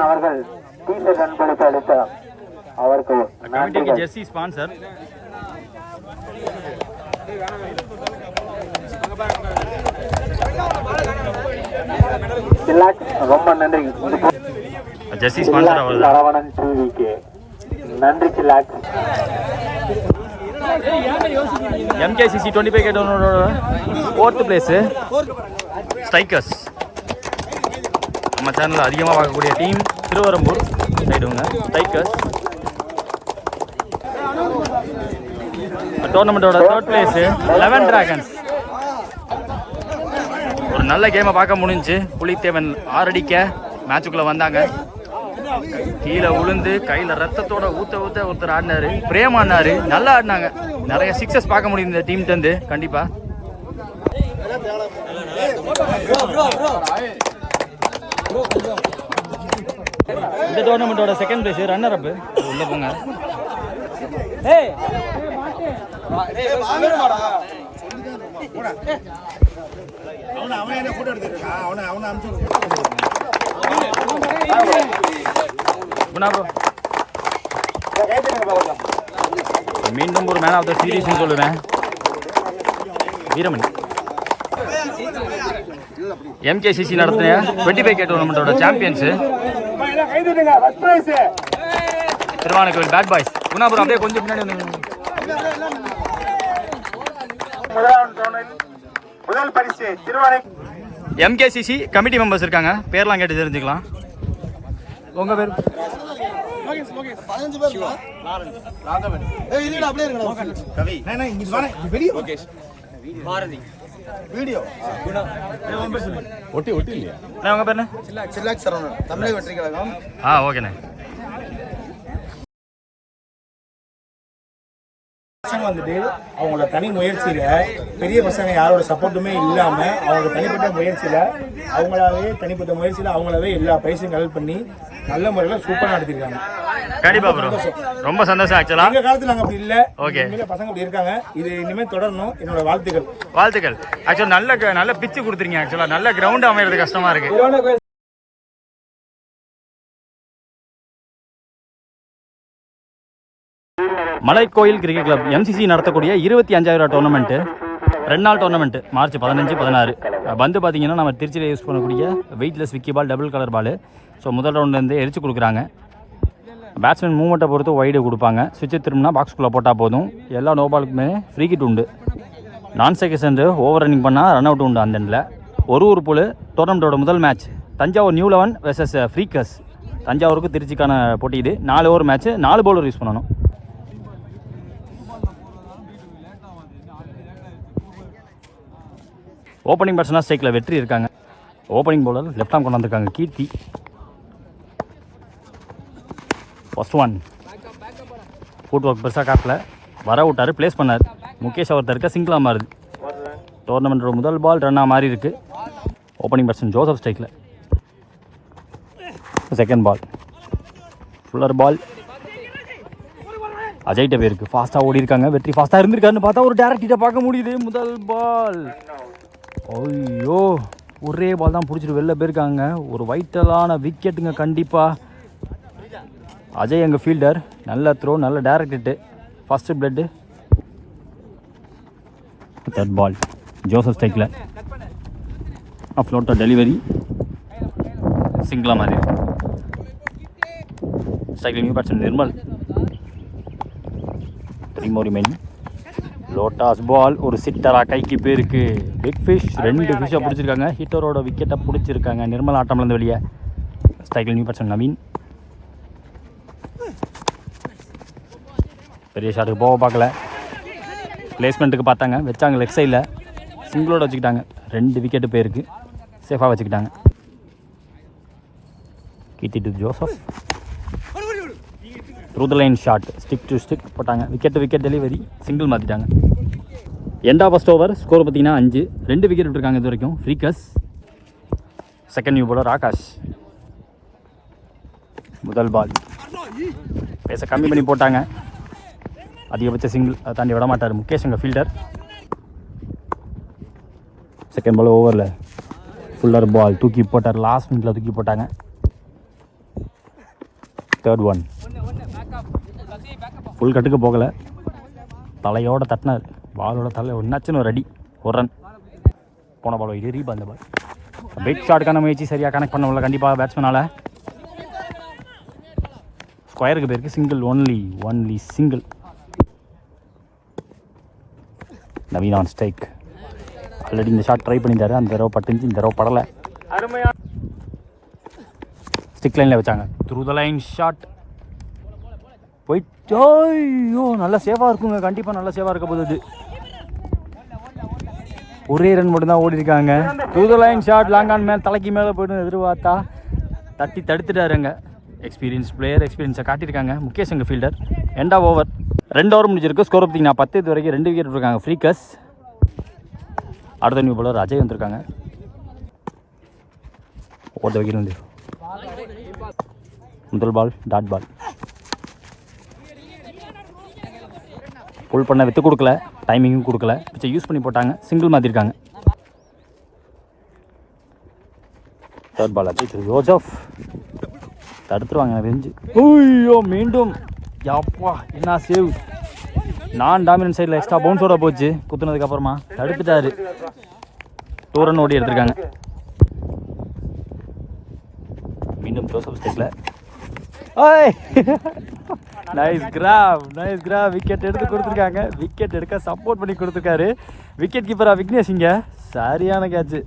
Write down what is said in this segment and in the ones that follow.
அவர்கள் டீசர்ட் அன்பளிப்பு அளித்த அவருக்கு கமிட்டிக்கு ஜெர்சி ஸ்பான்சர். ரொம்ப நன்றி. ஜெர்சி ஸ்பான்சர் அவர் சரவணன் டிவிக்கு நன்றி. சிலாக் MKCC 25K டவுனோட 4th பிளேஸ் ஸ்ட்ரைக்கர்ஸ். நம்ம சேனலில் அதிகமாக பார்க்கக்கூடிய டீம் திருவரம்பூர் சைடுங்க ஸ்ட்ரைக்கர்ஸ். டோர்னமெண்ட்டோட 3rd பிளேஸ் 11 டிராகன்ஸ். ஒரு நல்ல கேமை பார்க்க முடிஞ்சு. புலித்தேவன் 6 அடிக்க மேட்சுக்குள்ளே வந்தாங்க. கீழே உளுந்து கையில் ரத்தத்தோட ஊற்ற ஒருத்தர் ஆடினாரு. பிரேம் ஆடினாரு. நல்லா ஆடினாங்க. நிறைய 6s பார்க்க முடியும் இந்த டீம் தந்து. கண்டிப்பாக இந்த டோர்னமெண்ட்டோட 2nd பிளேஸ் ரன்னர் அப். உள்ள போங்க. மீண்டும் ஒரு மேன் ஆஃப் த சீரீஸ் சொல்லுவேன். வீரமணி MKCC நடத்தின 25K டோர்னமெண்ட்டோட champions Thiruvanaikoil bad boys. Gunapuram அப்படியே கொஞ்சம் பின்னாடி. முதல் பரிசு திருவானை. MKCC கமிட்டி மெம்பர்ஸ் இருக்காங்க. பேர்லாம் கேட்டு தெரிஞ்சுக்கலாம். உங்க பேர்? தமிழக வெற்றி கழகம். ஓகேண்ணே. வந்துட்டு அவங்களோட தனி முயற்சியில பெரிய பசங்க யாரோட சப்போர்ட்டுமே இல்லாம அவங்க தனிப்பட்ட முயற்சியில அவங்களாவே எல்லா பைசையும் கலெக்ட் பண்ணி நல்ல முறையில சூப்பரா நடத்திருக்காங்க. கண்டிப்பா ப்ரோ, ரொம்ப சந்தோஷம். ஆக்சுவலா எங்க காலத்துல நாங்க அப்படி இல்ல. ஓகே, பசங்க அப்படி இருக்காங்க. இது இனிமே தொடரணும். என்னோட வாழ்த்துக்கள். ஆக்சுவலா நல்ல பிச்சு கொடுத்துருங்க. ஆக்சுவலா நல்ல கிரவுண்ட் அமையறது கஷ்டமா இருக்கு. மலைக்கோயில் கிரிக்கெட் கிளப் MCC நடத்தக்கூடிய 25,000 டோர்னமெண்ட்டு 2 நாள் டோர்னமெண்ட் மார்ச் 15, 16. வந்து பார்த்தீங்கன்னா நம்ம திருச்சியில் யூஸ் பண்ணக்கூடிய வெயிட்லெஸ் விக்கி பால், டபுள் கலர் பால். ஸோ முதல் ரவுண்ட்லேருந்து எரிச்சு கொடுக்குறாங்க. பேட்ஸ்மேன் மூவ்மெண்ட்டை பொறுத்து வைடு கொடுப்பாங்க. சுவிட்சை திரும்பினா பாக்ஸ்குள்ளே போட்டால் போதும். எல்லா நோ பாலுக்குமே ஃப்ரீ கிட் உண்டு. நான் செகண்ட் ஓவர் ரன்னிங் பண்ணால் ரன் அவுட் உண்டு. அந்த எண்டில் ஒரு புல். டோர்னமெண்ட்டோட முதல் மேட்ச் தஞ்சாவூர் நியூ 11 வெர்சஸ் ஃப்ரீக்கர்ஸ். தஞ்சாவூருக்கு திருச்சிக்கான போட்டி இது. 4 ஓவர் மேட்ச், 4 பவுலர் யூஸ் பண்ணணும். ஓப்பனிங் பேட்ஸ்மேனாக ஸ்ட்ரைக்கில் வெற்றி இருக்காங்க. ஓப்பனிங் பவுலர் லெஃப்ட் ஆம் கொண்டு வந்திருக்காங்க கீர்த்தி. ஃபர்ஸ்ட் ஒன் ஃபுட் ஒர்க் பெருசாக காட்டில் வர விட்டார், ப்ளேஸ் பண்ணார். முகேஷ் அவர் தருக்க சிங்கிளாக மாறுது. டோர்னமெண்ட்டோட முதல் பால் ரன்னாக மாறி இருக்குது. ஓப்பனிங் பேட்ஸ்மேன் ஜோசப் ஸ்ட்ரைக்கில். செகண்ட் பால் ஃபுல்லர் பால் அஜய்கிட்ட போயிருக்கு. ஃபாஸ்ட்டாக ஓடி இருக்காங்க. வெற்றி ஃபாஸ்ட்டாக இருந்திருக்காருன்னு பார்த்தா ஒரு டேரக்டிட்ட பார்க்க முடியுது. முதல் பால் ஐயோ, ஒரே பால் தான் பிடிச்சிட்டு வெளில போயிருக்காங்க. ஒரு வைட்டலான விக்கெட்டுங்க கண்டிப்பாக. அஜய் எங்கள் ஃபீல்டர். நல்ல த்ரோ, நல்ல direct hit. First blood. Third பால் ஜோசப் ஸ்ட்ரைக்கில். ஃப்ளோட்டர் டெலிவரி சிங்கிளாக மாதிரி. ஸ்ட்ரைக்கில் new batsman Nirmal. 3 more remaining. லோட்டாஸ் பால் ஒரு சிட்டராக கைக்கு போயிருக்கு. பிக் ஃபிஷ் 2 ஃபிஷ்ஷாக பிடிச்சிருக்காங்க. ஹிட்டரோட விக்கெட்டை பிடிச்சிருக்காங்க. நிர்மல் ஆட்டம்லேருந்து வெளியே. ஸ்ட்ரைக்கில் நியூ பேட்ஸ்மேன் நவீன். பெரிய ஷாட்டுக்கு போக பார்க்கல. பிளேஸ்மெண்ட்டுக்கு பார்த்தாங்க, வச்சாங்க லெக் சைடில். சிங்கிளோட வச்சுக்கிட்டாங்க. 2 விக்கெட்டு போயிருக்கு. சேஃபாக வச்சுக்கிட்டாங்க. Keerthi to Joseph. Through the line shot, stick to stick போட்டாங்க. விக்கெட் டெலிவரி, சிங்கிள் மாற்றிட்டாங்க. End of first over. Score பார்த்தீங்கன்னா 5. 2 விக்கெட் விட்டுருக்காங்க இது வரைக்கும் freakers. Second new bowler Akash. முதல் பால் பேச கம்மி பண்ணி போட்டாங்க. அதிகபட்ச சிங்கிள் அதை தாண்டி விட மாட்டார் முகேஷ் அங்கே ஃபீல்டர். செகண்ட் பால் ஓவரில் ஃபுல்லர் பால் தூக்கி போட்டார். லாஸ்ட் மினிட்ல தூக்கி போட்டாங்க. தேர்ட் ஒன் ஃபுல் கட்டுக்கு போகலை, தலையோட தட்டினார். பாலோட தலை ஒன்னாச்சுன்னு ஒரு அடி, ஒரு ரன். போன பால் இது ரீபால். அந்த பால் பிக் ஷாட்டுக்கான முயற்சி சரியாக கனெக்ட் பண்ண முடியல கண்டிப்பாக பேட்ஸ்மேனால். ஸ்கொயருக்கு பேருக்கு single, only single. Naveen on strike. Already இந்த ஷாட் ட்ரை பண்ணியிருந்தாரு, அந்த தடவை பட்டுச்சு, இந்த தடவை படலை. ஸ்டிக் லைனில் வச்சாங்க. த்ரூ த லைன் ஷாட் போயிட்டு, ஐயோ நல்லா சேஃபாக இருக்குங்க, கண்டிப்பாக நல்லா சேஃபாக இருக்க போகுது. ஒரே ரன் மட்டும்தான் ஓடி இருக்காங்க. Through the line shot long on மேலே தலைக்கு மேலே போய்ட்டு எதிர்பார்த்தா தட்டி தடுத்துட்டாருங்க. எக்ஸ்பீரியன்ஸ் பிளேயர், எக்ஸ்பீரியன்ஸை காட்டியிருக்காங்க முகேஷ் அங்கே fielder. End of over 2 over முடிஞ்சிருக்கு. ஸ்கோர் பார்த்தீங்கன்னா 10 இது வரைக்கும் 2 விக்கெட் இருக்காங்க ஃப்ரீக்கஸ். அடுத்த நியூ பாலர் அஜய் வந்திருக்காங்க. ஒரு விக்கெட் வந்து முதல் பால் டாட் பால். புல் பண்ண வித்து கொடுக்கல, டைமிங்கும் கொடுக்கல, பிச்சை யூஸ் பண்ணி போட்டாங்க. சிங்கிள் மாற்றிருக்காங்க. தேர்ட் பால் அஜய் திரு யோசப் தடுத்துருவாங்க எனக்கு தெரிஞ்சு. ஐயோ மீண்டும் யாப்பா என்ன சேவ். நான் டாமினன்ட் சைடில் எக்ஸ்ட்ரா பவுன்ஸோட போச்சு. குத்துனதுக்கப்புறமா தடுத்துட்டாரு. 2 ரன் ஓடி எடுத்திருக்காங்க. மீண்டும் ஜோசப் ஸ்டேக்கில் நைஸ் கிராப், விக்கெட் எடுத்து கொடுத்துருக்காங்க. விக்கெட் எடுக்க சப்போர்ட் பண்ணி கொடுத்துருக்காரு விக்கெட் கீப்பரா விக்னேஷ். இங்கே சரியான கேட்சு.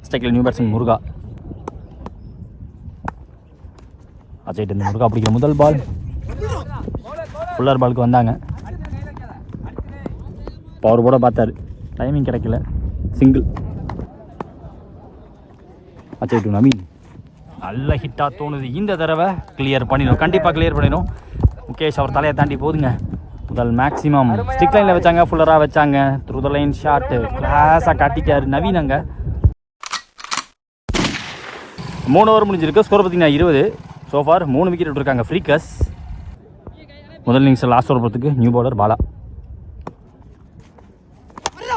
ஸ்டேக்கில் நியூ பேட்ஸ்மேன் முருகா. அஜய்ட்டு இந்த முருகா பிடிக்கிற முதல் பால் ஃபுல்லர் பாலுக்கு வந்தாங்க. பவர் போட பார்த்தாரு, டைமிங் கிடைக்கல, சிங்கிள். அஜய் டு நவீன். நல்ல ஹிட்டாக தோணுது. இந்த தடவை கிளியர் பண்ணிடும், கண்டிப்பாக கிளியர் பண்ணிடும். முகேஷ் அவர் தலையை தாண்டி போதுங்க. முதல் மேக்ஸிமம் ஸ்டிக் லைனில் வச்சாங்க, ஃபுல்லராக வச்சாங்க. த்ரூ த லைன் ஷாட்டு கிளாஸாக காட்டிட்டார் நவீன். அங்கே 3 ஓவர் முடிஞ்சிருக்கு. ஸ்கோர் பார்த்தீங்கன்னா 20. சோஃபார் 3 விக்கெட் விட்டுருக்காங்க ஃப்ரீக்கஸ். முதல் இன்னிங்ஸ் லாஸ்ட் ஓவர் போகிறதுக்கு new bowler Bala.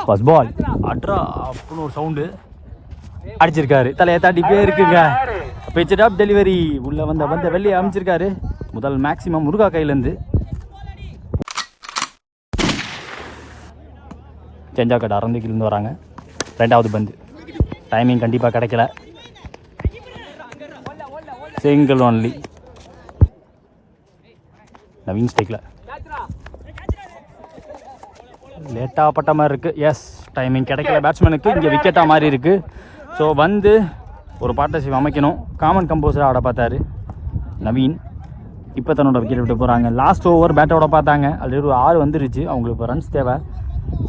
First ball அட்ரா அப்படின்னு ஒரு சவுண்டு அடிச்சிருக்காரு. தலையை தாண்டி போயிருக்குங்க. பிச்சட் அப் டெலிவரி உள்ள வந்த வெளியே அமைச்சிருக்காரு. முதல் மேக்ஸிமம் முருகா கையிலேருந்து. செஞ்சாக்கட் அரந்திக்கிலேருந்து வராங்க. 2வது பந்து டைமிங் கண்டிப்பாக கிடைக்கல, சிங்கிள் ஒன்லி. நவீன் ஸ்டேக்கில் லேட்டாக பட்ட மாதிரி இருக்குது. எஸ், டைமிங் கிடைக்கல பேட்ஸ்மேனுக்கு. இங்கே விக்கெட்டாக மாறி இருக்குது. ஸோ வந்து ஒரு பார்ட்னர்ஷிப் அமைக்கணும். காமன் கம்போஸராக ஆட பார்த்தாரு நவீன். இப்போ தன்னோட விக்கெட் விட்டு போகிறாங்க. லாஸ்ட் ஓவர் பேட்டோட பார்த்தாங்க. ஆல்ரெடி ஒரு 6 வந்துருச்சு. அவங்களுக்கு இப்போ ரன்ஸ் தேவை.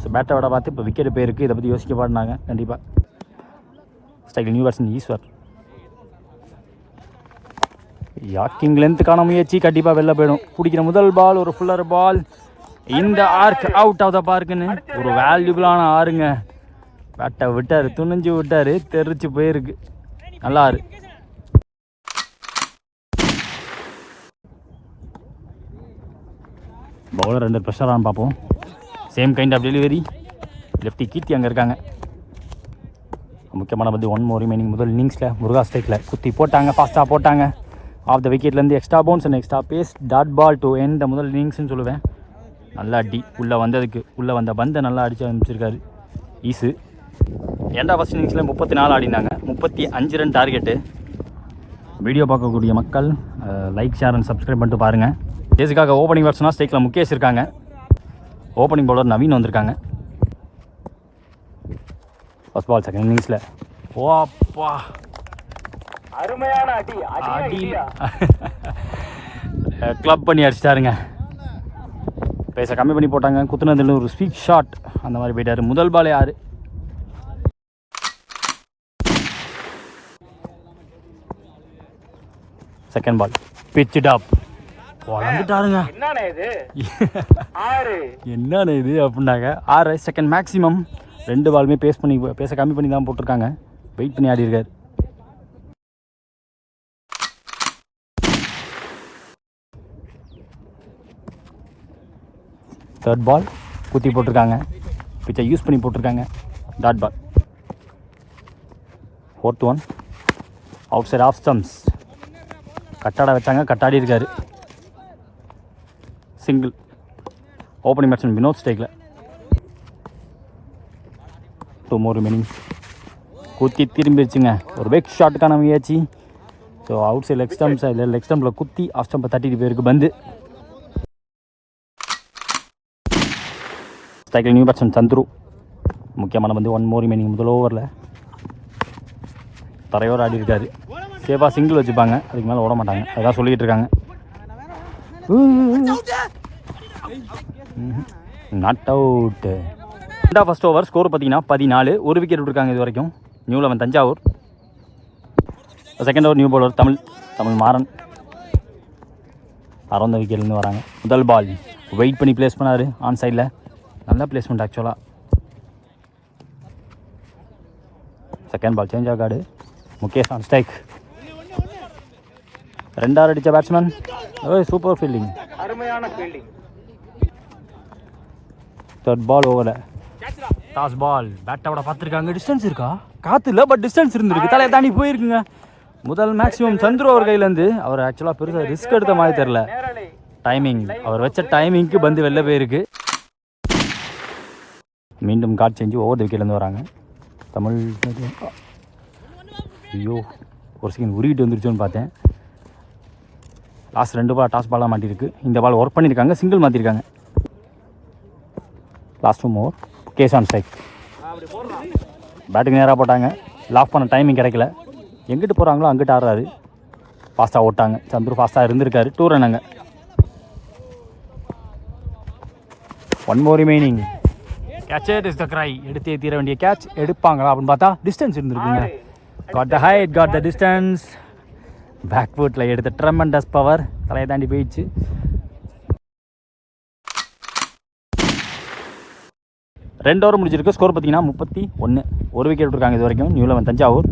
ஸோ பேட்டோட பார்த்து இப்போ விக்கெட் போயிருக்கு. இதை பற்றி யோசிக்க பாடினாங்க கண்டிப்பாக. Style new batsman Eswar. Yorking லென்த்துக்கான முயற்சி கண்டிப்பாக வெளில போயிடும். பிடிக்கிற முதல் பால் ஒரு ஃபுல்லர் பால். இந்த ஆர்க் அவுட் ஆஃப் த பார்க்குன்னு ஒரு வேல்யூபிளான ஆறுங்க. பேட்டை விட்டார், துணிஞ்சு விட்டார், தெரிச்சு போயிருக்கு. நல்லா ஆறு. பவுலர் 2 ப்ரெஷரானு பார்ப்போம். Same kind of delivery. Lefty Keerthi அங்கே இருக்காங்க. முக்கியமான பந்து 1 more remaining. முதல் இன்னிங்ஸில் முருகா ஸ்ட்ரைக்கில் குத்தி போட்டாங்க, ஃபாஸ்ட்டாக போட்டாங்க. ஆஃப் த விக்கெட்லேருந்து extra bounce and extra pace. Dot ball to end முதல் இன்னிங்ஸ்னு சொல்லுவேன். நல்லா அடி உள்ளே வந்த பந்தை நல்லா அடித்து அனுப்பிச்சிருக்காரு ஈஸு. ஏன்டா ஃபஸ்ட் இன்னிங்ஸில் 34 ஆடினாங்க. 35 ரன் டார்கெட்டு. வீடியோ பார்க்கக்கூடிய மக்கள் லைக், ஷேர் அண்ட் சப்ஸ்கிரைப் பண்ணிட்டு பாருங்கள். கேஸுக்காக ஓப்பனிங் பேட்ஸ்மேனாக ஸ்டேக்கில் முகேஷ் இருக்காங்க. ஓப்பனிங் பவுலர் நவீன் வந்திருக்காங்க. ஃபர்ஸ்ட் பால் செகண்ட் இன்னிங்ஸில் ஓப்பா அருமையான அடி கிளப் பண்ணி அடிச்சிட்டாருங்க. பேச கம்மி பண்ணி போட்டாங்க. குத்துனதில் ஒரு ஸ்வீட் ஷாட் அந்த மாதிரி போயிட்டார். முதல் பாலே 6. செகண்ட் பால் பிட்ச்ட் அப். வளர்ந்துட்டாருங்க. என்னண்ணே இது அப்படின்னாங்க. 6 செகண்ட் மேக்ஸிமம். 2 பாலுமே பேச கம்மி பண்ணி தான் போட்டிருக்காங்க. வெயிட் பண்ணி ஆடி இருக்கார். தேர்ட் பால் குத்தி போட்டிருக்காங்க, பிச்சை யூஸ் பண்ணி போட்டிருக்காங்க. Dot ball. Fourth one outside off stumps. கட்டாட வச்சாங்க, கட்டாடி இருக்காரு. சிங்கிள். ஓப்பனிங் பேட்ஸ்மேன் வினோத் ஸ்டேக்கில். 2 more remaining. குத்தி திரும்பிடுச்சுங்க. ஒரு பேக் ஷாட்டுக்கான முயற்சி. So outside leg stumps இல்லை லெக் ஸ்டம்பில் குத்தி ஆஃப் ஸ்டம்பை தட்டிட்டு போயிருக்கு பந்து. ஸ்ட்ரைக்கில் நியூ பேட்ஸ்மேன் சந்துரு. முக்கியமான பந்து. 1 more remaining. முதல் ஓவரில் தரையோடு ஆடி இருக்காரு. சேஃபாக சிங்கிள் வச்சுப்பாங்க, அதுக்கு மேலே ஓட மாட்டாங்க, அதான் சொல்லிக்கிட்டு இருக்காங்க. Not out. ரெண்டாவது ஃபர்ஸ்ட் ஓவர் ஸ்கோர் பார்த்தீங்கன்னா 14. ஒரு விக்கெட் விட்டுருக்காங்க இது வரைக்கும். New 11 Thanjavur. Second over new bowler Tamil Maran. அறந்த விக்கெட்லேருந்து வராங்க. முதல் பால் வெயிட் பண்ணி ப்ளேஸ் பண்ணார் ஆன் சைடில். நல்ல பிளேஸ்மெண்ட் ஆக்சுவலாக. செகண்ட் பால் சேஞ்ச் ஆகாடு. Mukesh on strike. 2 அடித்த பேட்ஸ்மேன். Super fielding. அருமையான ஃபீல்டிங். தேர்ட் பால் ஓவரில் டாஸ் பால். பேட்டோட பார்த்துருக்காங்க. டிஸ்டன்ஸ் இருக்கா? காற்று இல்லை, பட் டிஸ்டன்ஸ் இருந்திருக்கு. தலையை தாண்டி போயிருக்குங்க. முதல் மேக்ஸிமம் சந்துரு அவர் கையிலேருந்து. அவர் ஆக்சுவலாக பெருசாக ரிஸ்க் எடுத்த மாதிரி தெரில. டைமிங், அவர் வச்ச டைமிங்க்கு பந்து வெளில போயிருக்கு. மீண்டும் காட் சேஞ்சு ஓவர் த விக்கெட்லேருந்து வராங்க. தமிழ். ஐயோ, ஒரு செகண்ட் உருகிட்டு வந்துருச்சோன்னு பார்த்தேன். லாஸ்ட் 2 பால் டாஸ் பாலாக மாட்டிருக்கு. இந்த பால் ஒர்க் பண்ணியிருக்காங்க, சிங்கிள் மாற்றிருக்காங்க. Last 2 more. கேஸ் ஆன் ஸ்ட்ரைக். பேட்டுக்கு நேராக போட்டாங்க. லாஃப் பண்ண டைமிங் கிடைக்கல. எங்கிட்டு போகிறாங்களோ அங்கிட்டு ஆடுறாரு. ஃபாஸ்ட்டாக ஓட்டாங்க. சந்துரு ஃபாஸ்ட்டாக இருந்திருக்காரு. 2 run அங்கே. 1 more remaining. Catch is the cry. எடுத்தே தீர வேண்டிய கேட்ச். எடுப்பாங்களா அப்படின்னு பார்த்தா டிஸ்டன்ஸ் இருந்திருக்குங்க. Got the height, got the distance. Back ஃபுட்டில் எடுத்த ட்ரெமெண்டஸ் பவர். தலையை தாண்டி போயிடுச்சு. ரெண்டு ஓவர் முடிஞ்சிருக்கு. ஸ்கோர் பார்த்தீங்கன்னா 31. ஒரு விக்கெட் விட்டுருக்காங்க இது வரைக்கும். New 11 Thanjavur.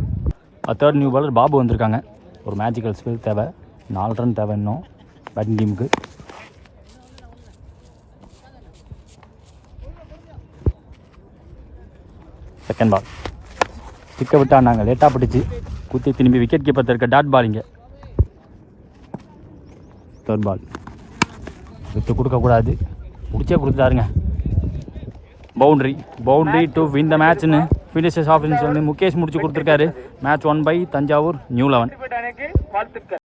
Third new bowler Babu வந்திருக்காங்க. ஒரு மேஜிக்கல் ஸ்கில் தேவை. 4 ரன் தேவை இன்னும் பேட்டிங் டீமுக்கு. செகண்ட் பால் ஸ்டிக்கை விட்டாங்க. லேட்டாக பிடிச்சி குத்தி திரும்பி விக்கெட் கீப்பர் இருக்க டாட் பால். இங்கே தேர்ட் பால் விட்டு கொடுக்கக்கூடாது. பிடிச்சே கொடுத்துட்டாருங்க. பவுண்ட்ரி டு வின் த மேட்ச்னு ஃபினிஷஸ் ஆஃப் சொல்லி முகேஷ் முடிச்சு கொடுத்துருக்காரு. Match 1 by Thanjavur new 11.